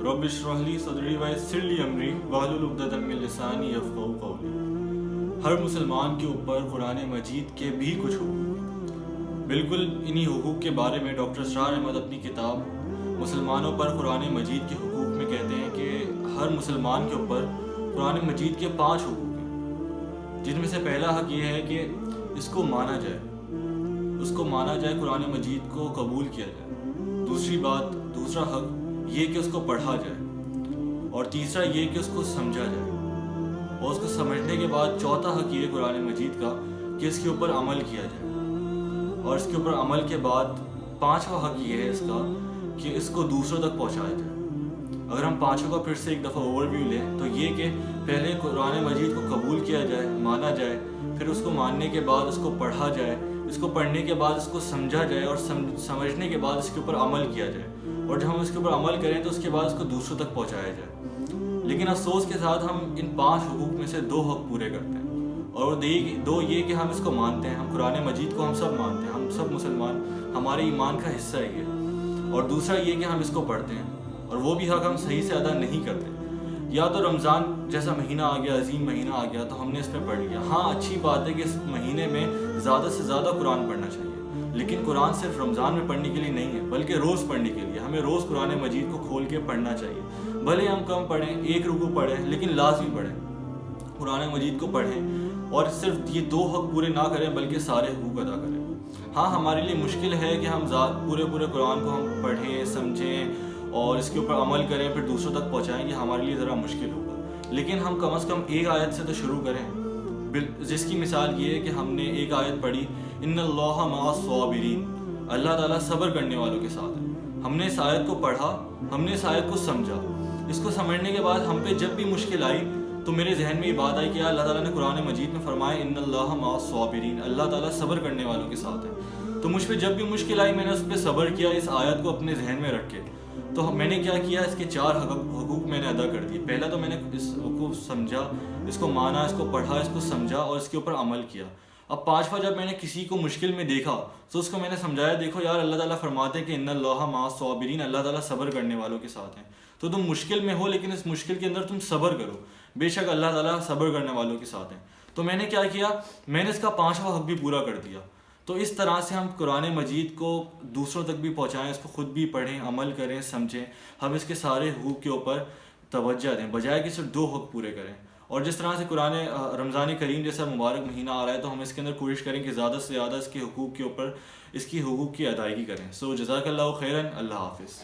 رب اشرح لی صدری ویسر لی امری واحلل عقدۃ من لسانی یفقہوا قولی۔ ہر مسلمان کے اوپر قرآن مجید کے بھی کچھ حقوق ہیں۔ بالکل انہی حقوق کے بارے میں ڈاکٹر اسرار احمد اپنی کتاب مسلمانوں پر قرآن مجید کے حقوق میں کہتے ہیں کہ ہر مسلمان کے اوپر قرآن مجید کے 5 حقوق ہیں، جن میں سے پہلا حق یہ ہے کہ اس کو مانا جائے، قرآن مجید کو قبول کیا جائے۔ دوسرا حق یہ کہ اس کو پڑھا جائے، اور تیسرا یہ کہ اس کو سمجھا جائے، اور اس کو سمجھنے کے بعد چوتھا حق یہ قرآن مجید کا کہ اس کے اوپر عمل کیا جائے، اور اس کے اوپر عمل کے بعد 5واں حق یہ ہے اس کا کہ اس کو دوسروں تک پہنچایا جائے۔ اگر ہم 5 کا پھر سے ایک دفعہ اوور ویو لیں تو یہ کہ پہلے قرآن مجید کو قبول کیا جائے، مانا جائے، پھر اس کو ماننے کے بعد اس کو پڑھا جائے، اس کو پڑھنے کے بعد اس کو سمجھا جائے، اور سمجھنے کے بعد اس کے اوپر عمل کیا جائے، اور جب ہم اس کے اوپر عمل کریں تو اس کے بعد اس کو دوسروں تک پہنچایا جائے۔ لیکن افسوس کے ساتھ ہم ان 5 حقوق میں سے 2 حق پورے کرتے ہیں، اور 2 یہ کہ ہم اس کو مانتے ہیں، ہم قرآن مجید کو ہم سب مانتے ہیں، ہم سب مسلمان، ہمارے ایمان کا حصہ ہے یہ، اور دوسرا یہ کہ ہم اس کو پڑھتے ہیں، اور وہ بھی حق ہم صحیح سے ادا نہیں کرتے۔ یا تو رمضان جیسا مہینہ آ گیا، عظیم مہینہ آ گیا، تو ہم نے اس میں پڑھ لیا۔ ہاں اچھی بات ہے کہ اس مہینے میں زیادہ سے زیادہ قرآن پڑھنا چاہیے، لیکن قرآن صرف رمضان میں پڑھنے کے لیے نہیں ہے، بلکہ روز پڑھنے کے لیے۔ ہمیں روز قرآن مجید کو کھول کے پڑھنا چاہیے، بھلے ہم کم پڑھیں، 1 رکوع پڑھیں، لیکن لازمی پڑھیں، قرآن مجید کو پڑھیں، اور صرف یہ 2 حق پورے نہ کریں بلکہ سارے حقوق ادا کریں۔ ہاں ہمارے لیے مشکل ہے کہ ہم پورے قرآن کو ہم پڑھیں، سمجھیں، اور اس کے اوپر عمل کریں، پھر دوسروں تک پہنچائیں، یہ ہمارے لیے ذرا مشکل ہوگا، لیکن ہم کم از کم ایک آیت سے تو شروع کریں، جس کی مثال یہ ہے کہ ہم نے ایک آیت پڑھی، ان اللہ مع الصابرین، اللہ تعالیٰ صبر کرنے والوں کے ساتھ ہے۔ ہم نے اس آیت کو پڑھا، ہم نے اس آیت کو سمجھا، اس کو سمجھنے کے بعد ہم پہ جب بھی مشکل آئی تو میرے ذہن میں یہ بات آئی کہ اللہ تعالیٰ نے قرآن مجید میں فرمایا ان اللہ مع الصابرین، اللہ تعالیٰ صبر کرنے والوں کے ساتھ ہے۔ تو مجھ پہ جب بھی مشکل آئی میں نے اس پہ صبر کیا، اس آیت کو اپنے ذہن میں رکھ کے، تو میں نے کیا کیا، اس کے 4 حقوق میں نے ادا کر دیے۔ پہلا تو میں نے اس کو سمجھا، اس کو مانا، اس کو پڑھا، اس کو سمجھا، اور اس کے اوپر عمل کیا۔ اب 5واں جب میں نے کسی کو مشکل میں دیکھا تو اس کو میں نے سمجھایا، دیکھو یار اللہ تعالیٰ فرماتے ہیں کہ ان اللہ مع الصابرین، اللہ تعالیٰ صبر کرنے والوں کے ساتھ ہیں، تو تم مشکل میں ہو لیکن اس مشکل کے اندر تم صبر کرو، بے شک اللہ تعالیٰ صبر کرنے والوں کے ساتھ ہیں۔ تو میں نے کیا کیا، میں نے اس کا 5واں حق بھی پورا کر دیا۔ تو اس طرح سے ہم قرآن مجید کو دوسروں تک بھی پہنچائیں، اس کو خود بھی پڑھیں، عمل کریں، سمجھیں، ہم اس کے سارے حقوق کے اوپر توجہ دیں، بجائے کہ صرف 2 حق پورے کریں۔ اور جس طرح سے رمضان کریم جیسا مبارک مہینہ آ رہا ہے تو ہم اس کے اندر کوشش کریں کہ زیادہ سے زیادہ اس کے حقوق کے اوپر اس کی حقوق کی ادائیگی کریں۔ جزاک اللہ خیراً، اللہ حافظ۔